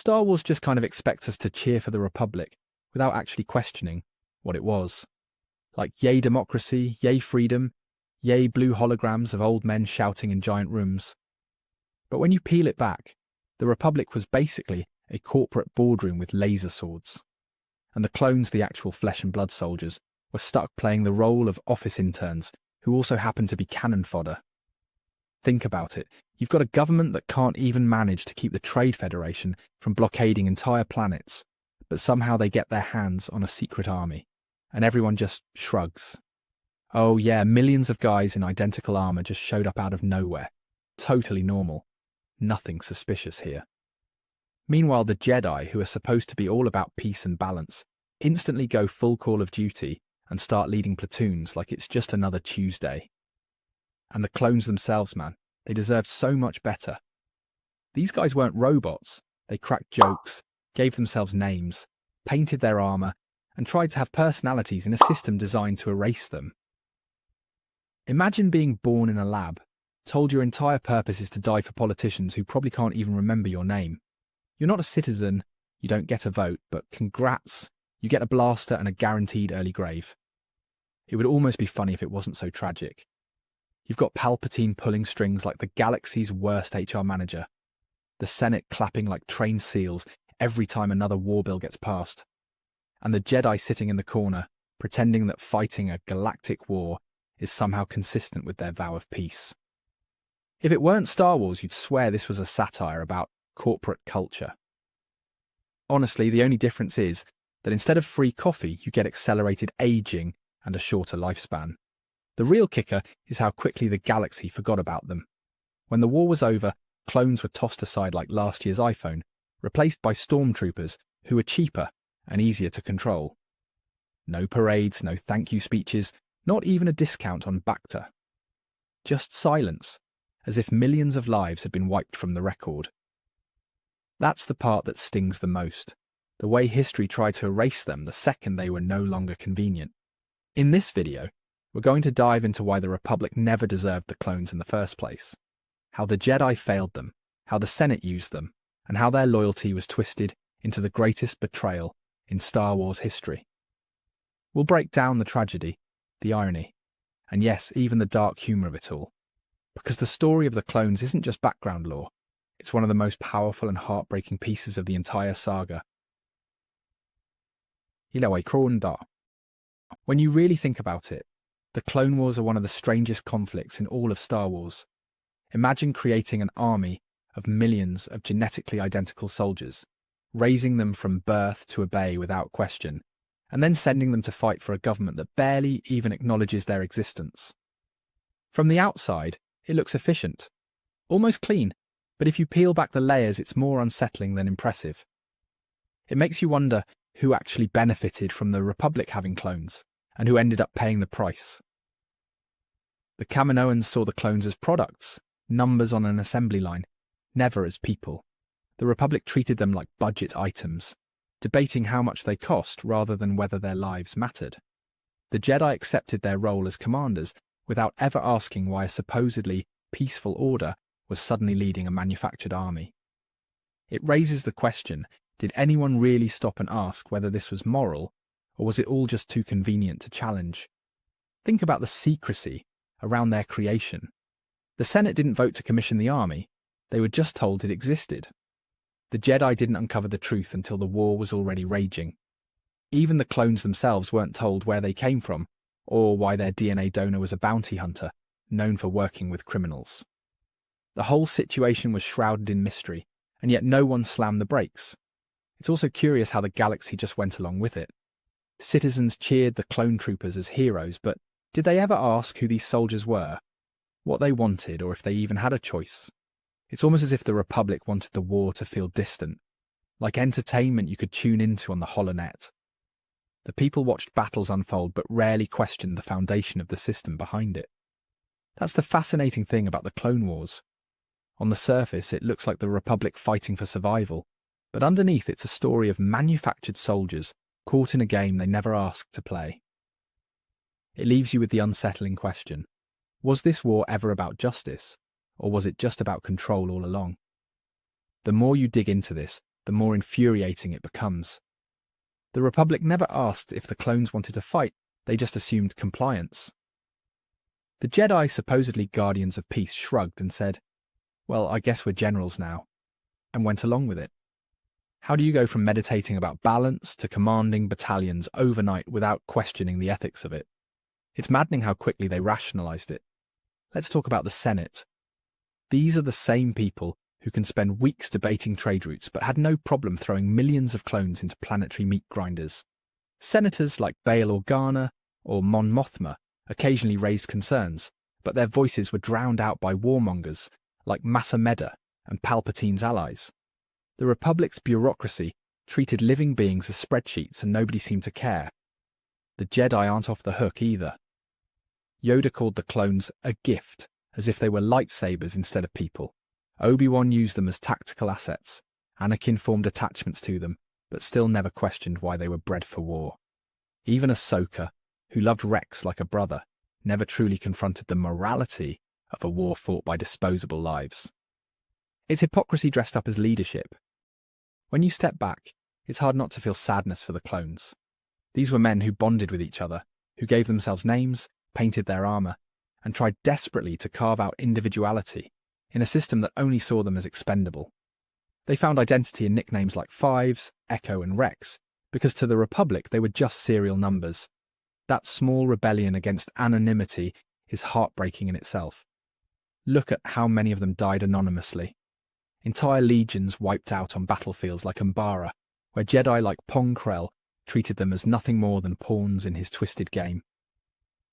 Star Wars just kind of expects us to cheer for the Republic without actually questioning what it was. Like, yay democracy, yay freedom, yay blue holograms of old men shouting in giant rooms. But when you peel it back, the Republic was basically a corporate boardroom with laser swords. And the clones, the actual flesh and blood soldiers, were stuck playing the role of office interns who also happened to be cannon fodder. Think about it. You've got a government that can't even manage to keep the Trade Federation from blockading entire planets, but somehow they get their hands on a secret army, and everyone just shrugs. Oh yeah, millions of guys in identical armor just showed up out of nowhere. Totally normal. Nothing suspicious here. Meanwhile, the Jedi, who are supposed to be all about peace and balance, instantly go full Call of Duty and start leading platoons like it's just another Tuesday. And the clones themselves, man, they deserve so much better. These guys weren't robots. They cracked jokes, gave themselves names, painted their armor, and tried to have personalities in a system designed to erase them. Imagine being born in a lab, told your entire purpose is to die for politicians who probably can't even remember your name. You're not a citizen, you don't get a vote, but congrats, you get a blaster and a guaranteed early grave. It would almost be funny if it wasn't so tragic. You've got Palpatine pulling strings like the galaxy's worst HR manager, the Senate clapping like trained seals every time another war bill gets passed, and the Jedi sitting in the corner, pretending that fighting a galactic war is somehow consistent with their vow of peace. If it weren't Star Wars, you'd swear this was a satire about corporate culture. Honestly, the only difference is that instead of free coffee, you get accelerated aging and a shorter lifespan. The real kicker is how quickly the galaxy forgot about them. When the war was over, clones were tossed aside like last year's iPhone, replaced by stormtroopers who were cheaper and easier to control. No parades, no thank you speeches, not even a discount on Bacta. Just silence, as if millions of lives had been wiped from the record. That's the part that stings the most, the way history tried to erase them the second they were no longer convenient. In this video, we're going to dive into why the Republic never deserved the clones in the first place, how the Jedi failed them, how the Senate used them, and how their loyalty was twisted into the greatest betrayal in Star Wars history. We'll break down the tragedy, the irony, and yes, even the dark humour of it all. Because the story of the clones isn't just background lore, it's one of the most powerful and heartbreaking pieces of the entire saga. When you really think about it, the Clone Wars are one of the strangest conflicts in all of Star Wars. Imagine creating an army of millions of genetically identical soldiers, raising them from birth to obey without question, and then sending them to fight for a government that barely even acknowledges their existence. From the outside, it looks efficient, almost clean, but if you peel back the layers, it's more unsettling than impressive. It makes you wonder who actually benefited from the Republic having clones, and who ended up paying the price. The Kaminoans saw the clones as products, numbers on an assembly line, never as people. The Republic treated them like budget items, debating how much they cost rather than whether their lives mattered. The Jedi accepted their role as commanders without ever asking why a supposedly peaceful order was suddenly leading a manufactured army. It raises the question, did anyone really stop and ask whether this was moral, or was it all just too convenient to challenge? Think about the secrecy around their creation. The Senate didn't vote to commission the army, they were just told it existed. The Jedi didn't uncover the truth until the war was already raging. Even the clones themselves weren't told where they came from, or why their DNA donor was a bounty hunter, known for working with criminals. The whole situation was shrouded in mystery, and yet no one slammed the brakes. It's also curious how the galaxy just went along with it. Citizens cheered the clone troopers as heroes, but did they ever ask who these soldiers were, what they wanted, or if they even had a choice? It's almost as if the Republic wanted the war to feel distant, like entertainment you could tune into on the HoloNet. The people watched battles unfold but rarely questioned the foundation of the system behind it. That's the fascinating thing about the Clone Wars. On the surface, it looks like the Republic fighting for survival, but underneath it's a story of manufactured soldiers caught in a game they never asked to play. It leaves you with the unsettling question, was this war ever about justice, or was it just about control all along? The more you dig into this, the more infuriating it becomes. The Republic never asked if the clones wanted to fight, they just assumed compliance. The Jedi, supposedly guardians of peace, shrugged and said, "Well, I guess we're generals now," and went along with it. How do you go from meditating about balance to commanding battalions overnight without questioning the ethics of it? It's maddening how quickly they rationalized it. Let's talk about the Senate. These are the same people who can spend weeks debating trade routes but had no problem throwing millions of clones into planetary meat grinders. Senators like Bail Organa or Mon Mothma occasionally raised concerns, but their voices were drowned out by warmongers like Massa Meda and Palpatine's allies. The Republic's bureaucracy treated living beings as spreadsheets and nobody seemed to care. The Jedi aren't off the hook either. Yoda called the clones a gift, as if they were lightsabers instead of people. Obi-Wan used them as tactical assets. Anakin formed attachments to them, but still never questioned why they were bred for war. Even Ahsoka, who loved Rex like a brother, never truly confronted the morality of a war fought by disposable lives. It's hypocrisy dressed up as leadership. When you step back, it's hard not to feel sadness for the clones. These were men who bonded with each other, who gave themselves names, painted their armor, and tried desperately to carve out individuality in a system that only saw them as expendable. They found identity in nicknames like Fives, Echo, and Rex, because to the Republic they were just serial numbers. That small rebellion against anonymity is heartbreaking in itself. Look at how many of them died anonymously. Entire legions wiped out on battlefields like Umbara, where Jedi like Pong Krell treated them as nothing more than pawns in his twisted game.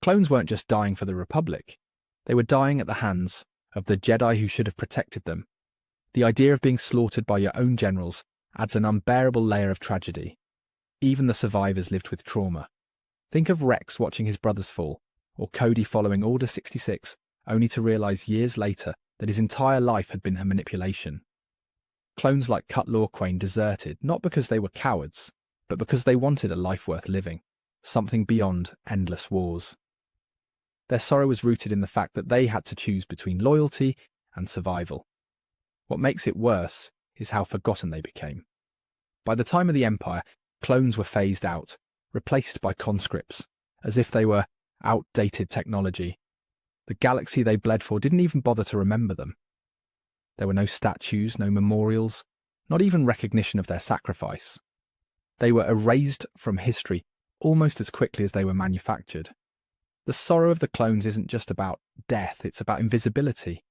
Clones weren't just dying for the Republic. They were dying at the hands of the Jedi who should have protected them. The idea of being slaughtered by your own generals adds an unbearable layer of tragedy. Even the survivors lived with trauma. Think of Rex watching his brothers fall, or Cody following Order 66, only to realize years later that his entire life had been a manipulation. Clones like Cut Lawquane deserted not because they were cowards, but because they wanted a life worth living, something beyond endless wars. Their sorrow was rooted in the fact that they had to choose between loyalty and survival. What makes it worse is how forgotten they became. By the time of the Empire, clones were phased out, replaced by conscripts, as if they were outdated technology. The galaxy they bled for didn't even bother to remember them. There were no statues, no memorials, not even recognition of their sacrifice. They were erased from history almost as quickly as they were manufactured. The sorrow of the clones isn't just about death, it's about invisibility.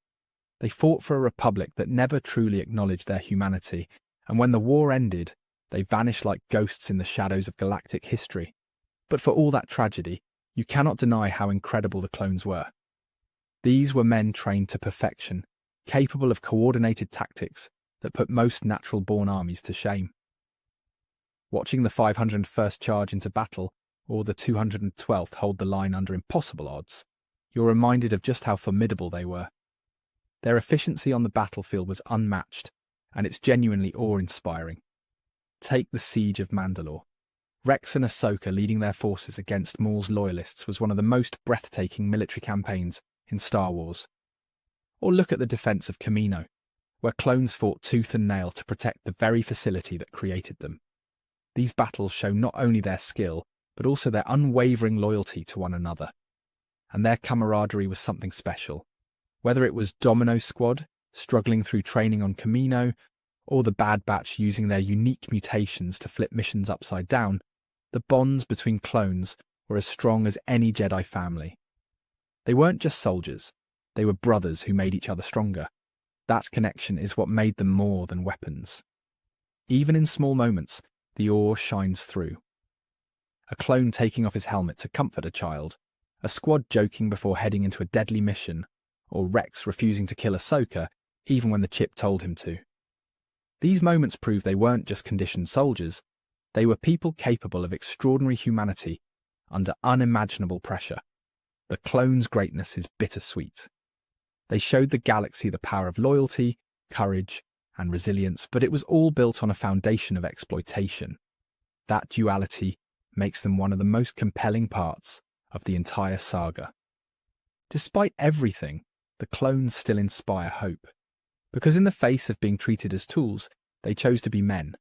They fought for a republic that never truly acknowledged their humanity, and when the war ended, they vanished like ghosts in the shadows of galactic history. But for all that tragedy, you cannot deny how incredible the clones were. These were men trained to perfection, capable of coordinated tactics that put most natural-born armies to shame. Watching the 501st charge into battle, or the 212th hold the line under impossible odds, you're reminded of just how formidable they were. Their efficiency on the battlefield was unmatched, and it's genuinely awe-inspiring. Take the siege of Mandalore. Rex and Ahsoka leading their forces against Maul's loyalists was one of the most breathtaking military campaigns in Star Wars. Or look at the defense of Kamino, where clones fought tooth and nail to protect the very facility that created them. These battles show not only their skill, but also their unwavering loyalty to one another. And their camaraderie was something special. Whether it was Domino's squad, struggling through training on Kamino, or the Bad Batch using their unique mutations to flip missions upside down, the bonds between clones were as strong as any Jedi family. They weren't just soldiers, they were brothers who made each other stronger. That connection is what made them more than weapons. Even in small moments, the awe shines through. A clone taking off his helmet to comfort a child, a squad joking before heading into a deadly mission, or Rex refusing to kill Ahsoka even when the chip told him to. These moments prove they weren't just conditioned soldiers, they were people capable of extraordinary humanity under unimaginable pressure. The clones' greatness is bittersweet. They showed the galaxy the power of loyalty, courage, and resilience, but it was all built on a foundation of exploitation. That duality makes them one of the most compelling parts of the entire saga. Despite everything, the clones still inspire hope. Because in the face of being treated as tools, They chose to be men.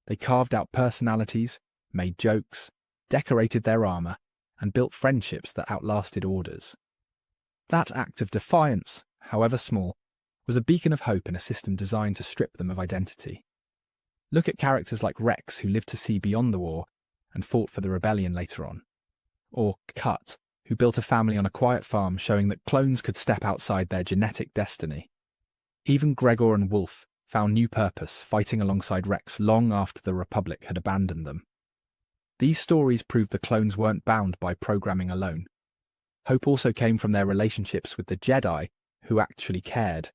They carved out personalities, made jokes, decorated their armor, and built friendships that outlasted orders. That act of defiance, however small, was a beacon of hope in a system designed to strip them of identity. Look at characters like Rex, who lived to see beyond the war and fought for the rebellion later on. Or Cut, who built a family on a quiet farm, showing that clones could step outside their genetic destiny. Even Gregor and Wolf found new purpose, fighting alongside Rex long after the Republic had abandoned them. These stories proved the clones weren't bound by programming alone. Hope also came from their relationships with the Jedi, who actually cared.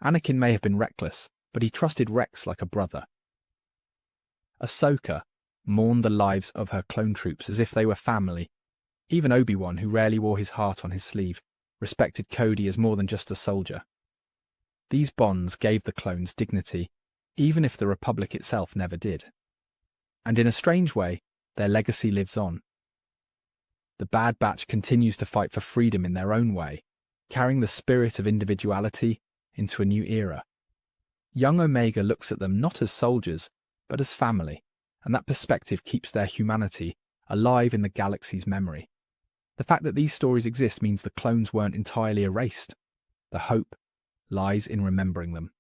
Anakin may have been reckless, but he trusted Rex like a brother. Ahsoka mourned the lives of her clone troops as if they were family. Even Obi-Wan, who rarely wore his heart on his sleeve, respected Cody as more than just a soldier. These bonds gave the clones dignity, even if the Republic itself never did. And in a strange way, their legacy lives on. The Bad Batch continues to fight for freedom in their own way, carrying the spirit of individuality into a new era. Young Omega looks at them not as soldiers, but as family, and that perspective keeps their humanity alive in the galaxy's memory. The fact that these stories exist means the clones weren't entirely erased. The hope lies in remembering them.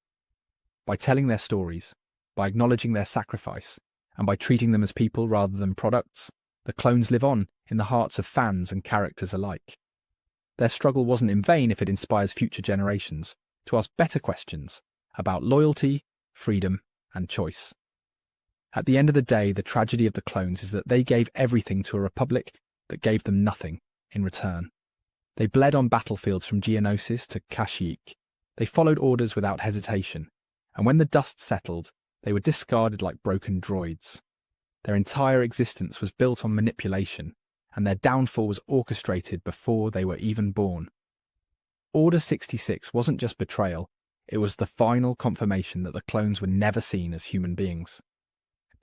By telling their stories, by acknowledging their sacrifice, and by treating them as people rather than products, the clones live on in the hearts of fans and characters alike. Their struggle wasn't in vain if it inspires future generations to ask better questions about loyalty, freedom, and choice. At the end of the day, the tragedy of the clones is that they gave everything to a republic that gave them nothing in return. They bled on battlefields from Geonosis to Kashyyyk. They followed orders without hesitation, and when the dust settled, they were discarded like broken droids. Their entire existence was built on manipulation, and their downfall was orchestrated before they were even born. Order 66 wasn't just betrayal, it was the final confirmation that the clones were never seen as human beings.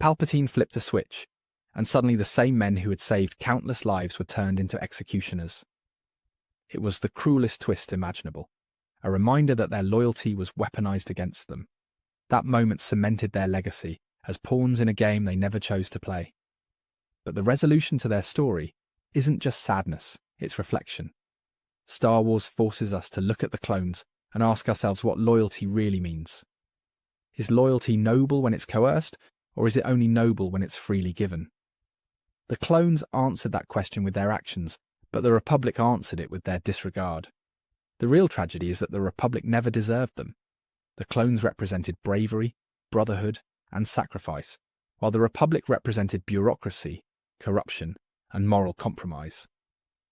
Palpatine flipped a switch, and suddenly the same men who had saved countless lives were turned into executioners. It was the cruelest twist imaginable, a reminder that their loyalty was weaponized against them. That moment cemented their legacy as pawns in a game they never chose to play. But the resolution to their story isn't just sadness, it's reflection. Star Wars forces us to look at the clones and ask ourselves what loyalty really means. Is loyalty noble when it's coerced, or is it only noble when it's freely given? The clones answered that question with their actions, but the Republic answered it with their disregard. The real tragedy is that the Republic never deserved them. The clones represented bravery, brotherhood, and sacrifice, while the Republic represented bureaucracy, corruption, and moral compromise.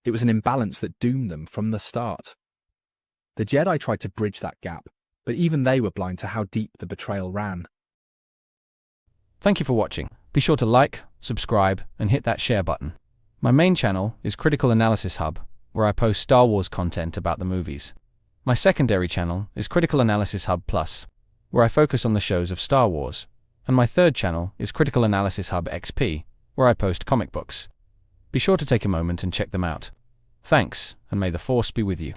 It was an imbalance that doomed them from the start. The Jedi tried to bridge that gap, but even they were blind to how deep the betrayal ran. Thank you for watching. Be sure to like, subscribe, and hit that share button. My main channel is Critical Analysis Hub, where I post Star Wars content about the movies. My secondary channel is Critical Analysis Hub Plus, where I focus on the shows of Star Wars. And my third channel is Critical Analysis Hub XP, where I post comic books. Be sure to take a moment and check them out. Thanks, and may the Force be with you.